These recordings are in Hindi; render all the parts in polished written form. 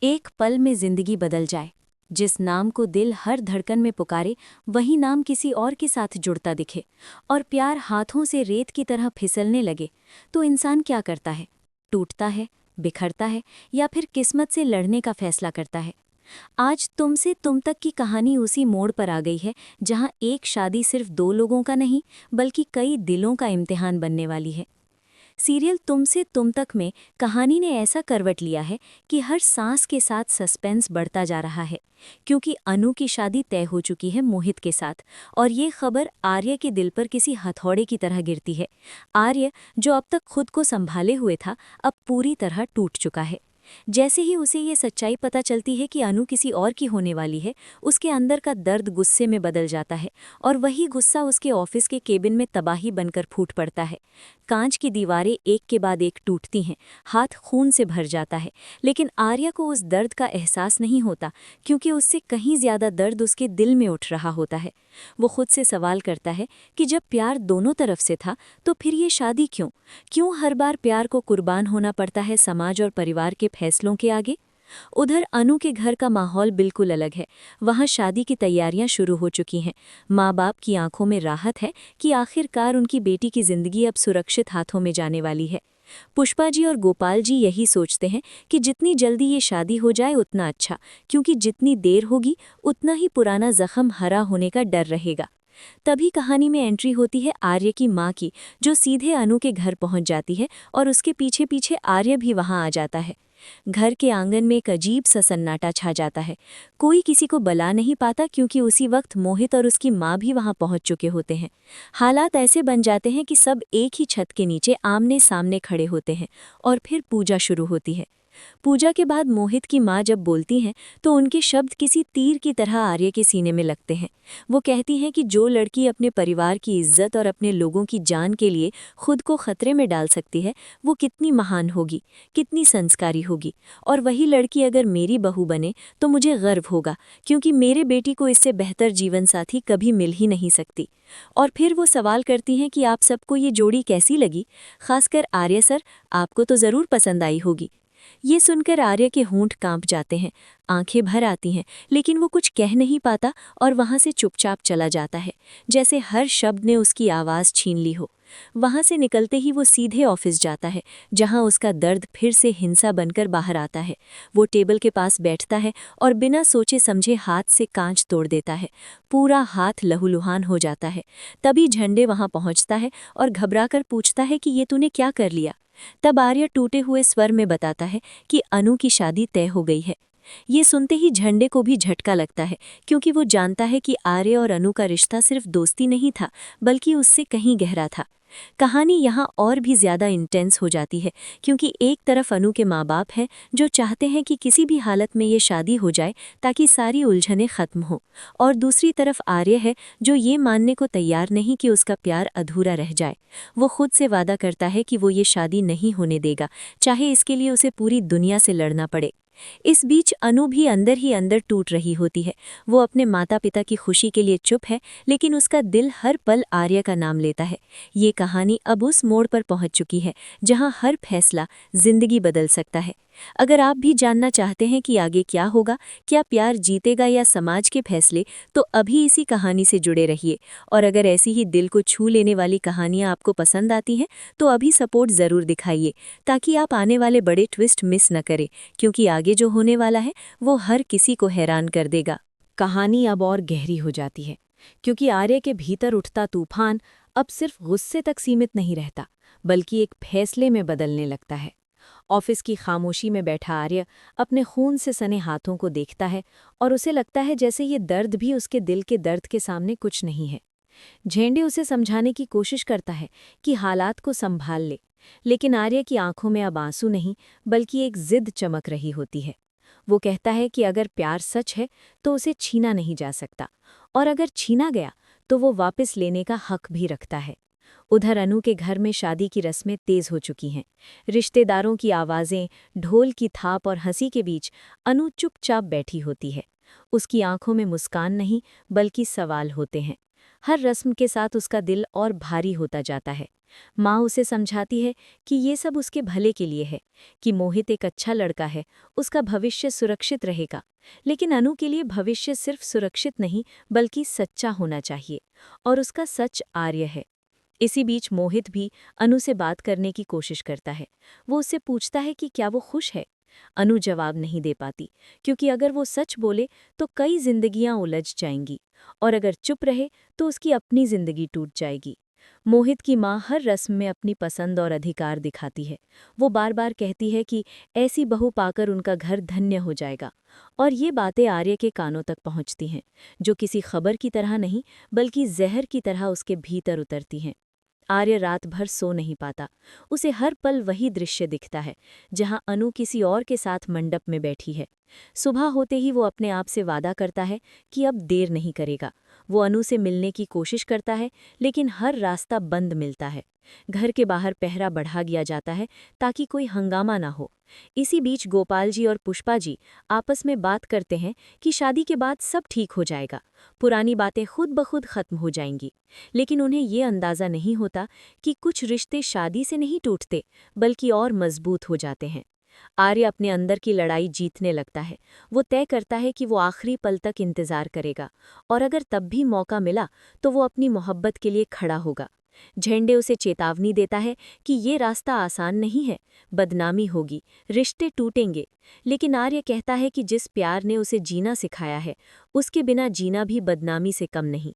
एक पल में जिंदगी बदल जाए। जिस नाम को दिल हर धड़कन में पुकारे, वही नाम किसी और के साथ जुड़ता दिखे और प्यार हाथों से रेत की तरह फिसलने लगे, तो इंसान क्या करता है? टूटता है, बिखरता है, या फिर किस्मत से लड़ने का फैसला करता है? आज तुमसे तुम तक की कहानी उसी मोड़ पर आ गई है, जहां एक शादी सिर्फ दो लोगों का नहीं, बल्कि कई दिलों का इम्तिहान बनने वाली है। सीरियल तुमसे तुम तक में कहानी ने ऐसा करवट लिया है कि हर सांस के साथ सस्पेंस बढ़ता जा रहा है, क्योंकि अनु की शादी तय हो चुकी है मोहित के साथ, और ये खबर आर्य के दिल पर किसी हथौड़े की तरह गिरती है। आर्य, जो अब तक खुद को संभाले हुए था, अब पूरी तरह टूट चुका है। जैसे ही उसे ये सच्चाई पता चलती है कि अनु किसी और की होने वाली है, उसके अंदर का दर्द गुस्से में बदल जाता है, और वही गुस्सा उसके ऑफिस के केबिन में तबाही बनकर फूट पड़ता है। कांच की दीवारें एक के बाद एक टूटती हैं, हाथ खून से भर जाता है, लेकिन आर्या को उस दर्द का एहसास नहीं होता, क्योंकि उससे कहीं ज्यादा दर्द उसके दिल में उठ रहा होता है। वो खुद से सवाल करता है कि जब प्यार दोनों तरफ से था, तो फिर ये शादी क्यों? क्यों हर बार प्यार को कुर्बान होना पड़ता है समाज और परिवार के फैसलों के आगे? उधर अनु के घर का माहौल बिल्कुल अलग है। वहां शादी की तैयारियां शुरू हो चुकी हैं। माँ बाप की आंखों में राहत है कि आखिरकार उनकी बेटी की जिंदगी अब सुरक्षित हाथों में जाने वाली है। पुष्पा जी और गोपाल जी यही सोचते हैं कि जितनी जल्दी ये शादी हो जाए उतना अच्छा, क्योंकि जितनी देर होगी उतना ही पुराना जख्म हरा होने का डर रहेगा। तभी कहानी में एंट्री होती है आर्य की माँ की, जो सीधे अनु के घर पहुंच जाती है, और उसके पीछे पीछे आर्य भी वहां आ जाता है। घर के आंगन में एक अजीब सा सन्नाटा छा जाता है। कोई किसी को बुला नहीं पाता, क्योंकि उसी वक्त मोहित और उसकी माँ भी वहां पहुंच चुके होते हैं। हालात ऐसे बन जाते हैं कि सब एक ही छत के नीचे आमने सामने खड़े होते हैं, और फिर पूजा शुरू होती है। पूजा के बाद मोहित की माँ जब बोलती हैं, तो उनके शब्द किसी तीर की तरह आर्य के सीने में लगते हैं। वो कहती हैं कि जो लड़की अपने परिवार की इज्जत और अपने लोगों की जान के लिए खुद को खतरे में डाल सकती है, वो कितनी महान होगी, कितनी संस्कारी होगी। और वही लड़की अगर मेरी बहू बने तो मुझे गर्व होगा, क्योंकि मेरे बेटी को इससे बेहतर जीवन साथी कभी मिल ही नहीं सकती। और फिर वो सवाल करती हैं कि आप सबको ये जोड़ी कैसी लगी? खासकर आर्य सर, आपको तो ज़रूर पसंद आई होगी। ये सुनकर आर्य के होंठ कांप जाते हैं, आंखें भर आती हैं, लेकिन वो कुछ कह नहीं पाता और वहां से चुपचाप चला जाता है, जैसे हर शब्द ने उसकी आवाज़ छीन ली हो। वहां से निकलते ही वो सीधे ऑफिस जाता है, जहां उसका दर्द फिर से हिंसा बनकर बाहर आता है। वो टेबल के पास बैठता है और बिना सोचे समझे हाथ से कांच तोड़ देता है। पूरा हाथ लहूलुहान हो जाता है। तभी झंडे वहां पहुंचता है और घबराकर पूछता है कि ये तूने क्या कर लिया? तब आर्य टूटे हुए स्वर में बताता है कि अनु की शादी तय हो गई है। ये सुनते ही झंडे को भी झटका लगता है, क्योंकि वो जानता है कि आर्य और अनु का रिश्ता सिर्फ दोस्ती नहीं था, बल्कि उससे कहीं गहरा था। कहानी यहाँ और भी ज्यादा इंटेंस हो जाती है, क्योंकि एक तरफ अनु के माँ बाप हैं जो चाहते हैं कि किसी भी हालत में ये शादी हो जाए ताकि सारी उलझनें खत्म हो, और दूसरी तरफ आर्य है जो ये मानने को तैयार नहीं कि उसका प्यार अधूरा रह जाए। वो खुद से वादा करता है कि वो ये शादी नहीं होने देगा, चाहे इसके लिए उसे पूरी दुनिया से लड़ना पड़े। इस बीच अनु भी अंदर ही अंदर टूट रही होती है। वो अपने माता पिता की खुशी के लिए चुप है, लेकिन उसका दिल हर पल आर्य का नाम लेता है। ये कहानी अब उस मोड़ पर पहुंच चुकी है जहां हर फैसला जिंदगी बदल सकता है। अगर आप भी जानना चाहते हैं कि आगे क्या होगा, क्या प्यार जीतेगा या समाज के फैसले, तो अभी इसी कहानी से जुड़े रहिए। और अगर ऐसी ही दिल को छू लेने वाली कहानियां आपको पसंद आती हैं, तो अभी सपोर्ट ज़रूर दिखाइए, ताकि आप आने वाले बड़े ट्विस्ट मिस न करें, क्योंकि आगे जो होने वाला है वो हर किसी को हैरान कर देगा। कहानी अब और गहरी हो जाती है, क्योंकि आर्य के भीतर उठता तूफान अब सिर्फ गुस्से तक सीमित नहीं रहता, बल्कि एक फैसले में बदलने लगता है। ऑफिस की खामोशी में बैठा आर्य अपने खून से सने हाथों को देखता है, और उसे लगता है जैसे ये दर्द भी उसके दिल के दर्द के सामने कुछ नहीं है। झेंडे उसे समझाने की कोशिश करता है कि हालात को संभाल ले, लेकिन आर्य की आंखों में अब आंसू नहीं, बल्कि एक जिद चमक रही होती है। वो कहता है कि अगर प्यार सच है तो उसे छीना नहीं जा सकता, और अगर छीना गया तो वो वापस लेने का हक भी रखता है। उधर अनु के घर में शादी की रस्में तेज हो चुकी हैं। रिश्तेदारों की आवाज़ें, ढोल की थाप और हंसी के बीच अनु चुपचाप बैठी होती है। उसकी आंखों में मुस्कान नहीं, बल्कि सवाल होते हैं। हर रस्म के साथ उसका दिल और भारी होता जाता है। माँ उसे समझाती है कि ये सब उसके भले के लिए है, कि मोहित एक अच्छा लड़का है, उसका भविष्य सुरक्षित रहेगा। लेकिन अनु के लिए भविष्य सिर्फ सुरक्षित नहीं बल्कि सच्चा होना चाहिए, और उसका सच आर्य है। इसी बीच मोहित भी अनु से बात करने की कोशिश करता है। वो उससे पूछता है कि क्या वो खुश है। अनु जवाब नहीं दे पाती, क्योंकि अगर वो सच बोले तो कई जिंदगियां उलझ जाएंगी, और अगर चुप रहे तो उसकी अपनी जिंदगी टूट जाएगी। मोहित की माँ हर रस्म में अपनी पसंद और अधिकार दिखाती है। वो बार बार कहती है कि ऐसी बहू पाकर उनका घर धन्य हो जाएगा, और ये बातें आर्य के कानों तक पहुंचती हैं, जो किसी खबर की तरह नहीं बल्कि जहर की तरह उसके भीतर उतरती हैं। आर्य रात भर सो नहीं पाता। उसे हर पल वही दृश्य दिखता है, जहां अनु किसी और के साथ मंडप में बैठी है। सुबह होते ही वो अपने आप से वादा करता है कि अब देर नहीं करेगा। वो अनु से मिलने की कोशिश करता है, लेकिन हर रास्ता बंद मिलता है। घर के बाहर पहरा बढ़ा दिया जाता है ताकि कोई हंगामा ना हो। इसी बीच गोपाल जी और पुष्पा जी आपस में बात करते हैं कि शादी के बाद सब ठीक हो जाएगा, पुरानी बातें खुद ब खुद खत्म हो जाएंगी। लेकिन उन्हें ये अंदाज़ा नहीं होता कि कुछ रिश्ते शादी से नहीं टूटते बल्कि और मजबूत हो जाते हैं। आर्य अपने अंदर की लड़ाई जीतने लगता है। वो तय करता है कि वो आखिरी पल तक इंतजार करेगा, और अगर तब भी मौका मिला तो वो अपनी मोहब्बत के लिए खड़ा होगा। झंडे उसे चेतावनी देता है कि ये रास्ता आसान नहीं है, बदनामी होगी, रिश्ते टूटेंगे। लेकिन आर्य कहता है कि जिस प्यार ने उसे जीना सिखाया है, उसके बिना जीना भी बदनामी से कम नहीं।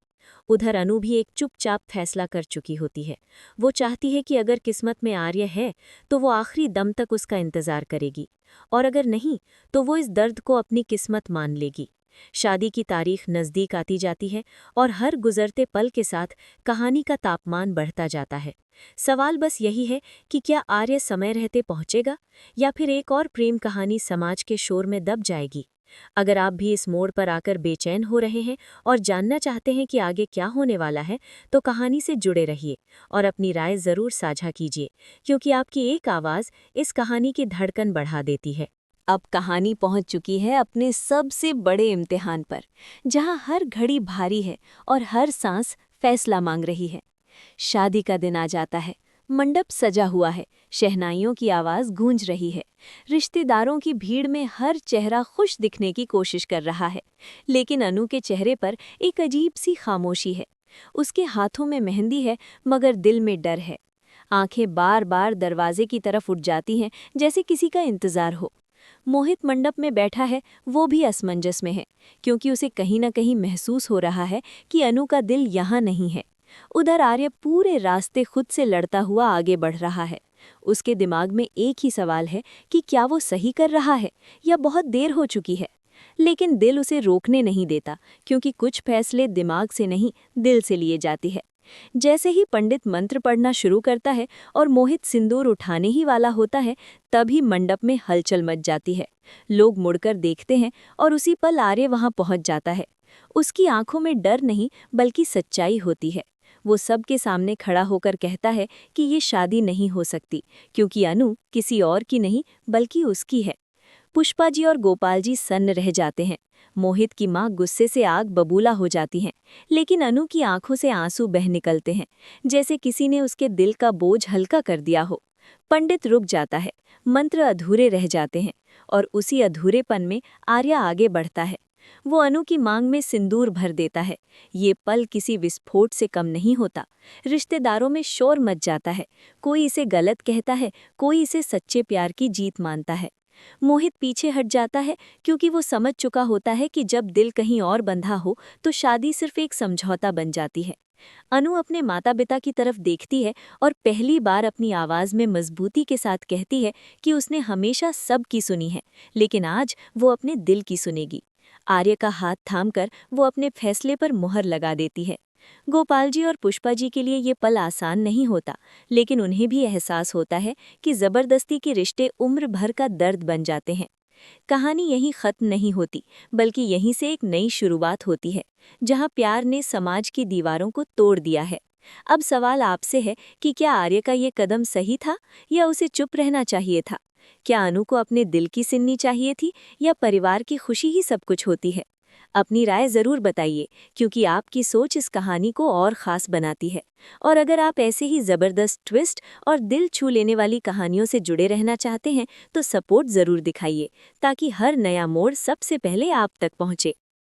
उधर अनु भी एक चुपचाप फैसला कर चुकी होती है। वो चाहती है कि अगर किस्मत में आर्य है तो वो आखिरी दम तक उसका इंतजार करेगी, और अगर नहीं तो वो इस दर्द को अपनी किस्मत मान लेगी। शादी की तारीख नज़दीक आती जाती है, और हर गुजरते पल के साथ कहानी का तापमान बढ़ता जाता है। सवाल बस यही है कि क्या आर्य समय रहते पहुंचेगा, या फिर एक और प्रेम कहानी समाज के शोर में दब जाएगी। अगर आप भी इस मोड़ पर आकर बेचैन हो रहे हैं और जानना चाहते हैं कि आगे क्या होने वाला है, तो कहानी से जुड़े रहिए और अपनी राय ज़रूर साझा कीजिए, क्योंकि आपकी एक आवाज़ इस कहानी की धड़कन बढ़ा देती है। अब कहानी पहुंच चुकी है अपने सबसे बड़े इम्तिहान पर, जहां हर घड़ी भारी है और हर सांस फैसला मांग रही है। शादी का दिन आ जाता है। मंडप सजा हुआ है, शहनाइयों की आवाज गूंज रही है। रिश्तेदारों की भीड़ में हर चेहरा खुश दिखने की कोशिश कर रहा है, लेकिन अनु के चेहरे पर एक अजीब सी खामोशी है। उसके हाथों में मेहंदी है, मगर दिल में डर है। आंखें बार बार दरवाजे की तरफ उठ जाती हैं, जैसे किसी का इंतजार हो। मोहित मंडप में बैठा है, वो भी असमंजस में है, क्योंकि उसे कहीं न कहीं महसूस हो रहा है कि अनु का दिल यहाँ नहीं है। उधर आर्य पूरे रास्ते खुद से लड़ता हुआ आगे बढ़ रहा है। उसके दिमाग में एक ही सवाल है कि क्या वो सही कर रहा है या बहुत देर हो चुकी है। लेकिन दिल उसे रोकने नहीं देता, क्योंकि कुछ फैसले दिमाग से नहीं दिल से लिए जाते हैं। जैसे ही पंडित मंत्र पढ़ना शुरू करता है और मोहित सिंदूर उठाने ही वाला होता है, तभी मंडप में हलचल मच जाती है। लोग मुड़कर देखते हैं और उसी पल आर्य वहां पहुंच जाता है। उसकी आंखों में डर नहीं बल्कि सच्चाई होती है। वो सबके सामने खड़ा होकर कहता है कि ये शादी नहीं हो सकती, क्योंकि अनु किसी और की नहीं बल्कि उसकी है। पुष्पा जी और गोपाल जी सन्न रह जाते हैं। मोहित की माँ गुस्से से आग बबूला हो जाती हैं, लेकिन अनु की आंखों से आंसू बह निकलते हैं, जैसे किसी ने उसके दिल का बोझ हल्का कर दिया हो। पंडित रुक जाता है, मंत्र अधूरे रह जाते हैं, और उसी अधूरेपन में आर्या आगे बढ़ता है। वो अनु की मांग में सिंदूर भर देता है। ये पल किसी विस्फोट से कम नहीं होता। रिश्तेदारों में शोर मच जाता है। कोई इसे गलत कहता है, कोई इसे सच्चे प्यार की जीत मानता है। मोहित पीछे हट जाता है, क्योंकि वो समझ चुका होता है कि जब दिल कहीं और बंधा हो तो शादी सिर्फ एक समझौता बन जाती है। अनु अपने माता पिता की तरफ देखती है और पहली बार अपनी आवाज में मजबूती के साथ कहती है कि उसने हमेशा सबकी सुनी है, लेकिन आज वो अपने दिल की सुनेगी। आर्य का हाथ थामकर वो अपने फैसले पर मुहर लगा देती है। गोपाल जी और पुष्पा जी के लिए ये पल आसान नहीं होता, लेकिन उन्हें भी एहसास होता है कि जबरदस्ती के रिश्ते उम्र भर का दर्द बन जाते हैं। कहानी यहीं खत्म नहीं होती, बल्कि यहीं से एक नई शुरुआत होती है, जहां प्यार ने समाज की दीवारों को तोड़ दिया है। अब सवाल आपसे है कि क्या आर्य का ये कदम सही था, या उसे चुप रहना चाहिए था? क्या अनु को अपने दिल की सुननी चाहिए थी, या परिवार की खुशी ही सब कुछ होती है? अपनी राय ज़रूर बताइए, क्योंकि आपकी सोच इस कहानी को और ख़ास बनाती है। और अगर आप ऐसे ही ज़बरदस्त ट्विस्ट और दिल छू लेने वाली कहानियों से जुड़े रहना चाहते हैं तो सपोर्ट ज़रूर दिखाइए, ताकि हर नया मोड़ सबसे पहले आप तक पहुँचे।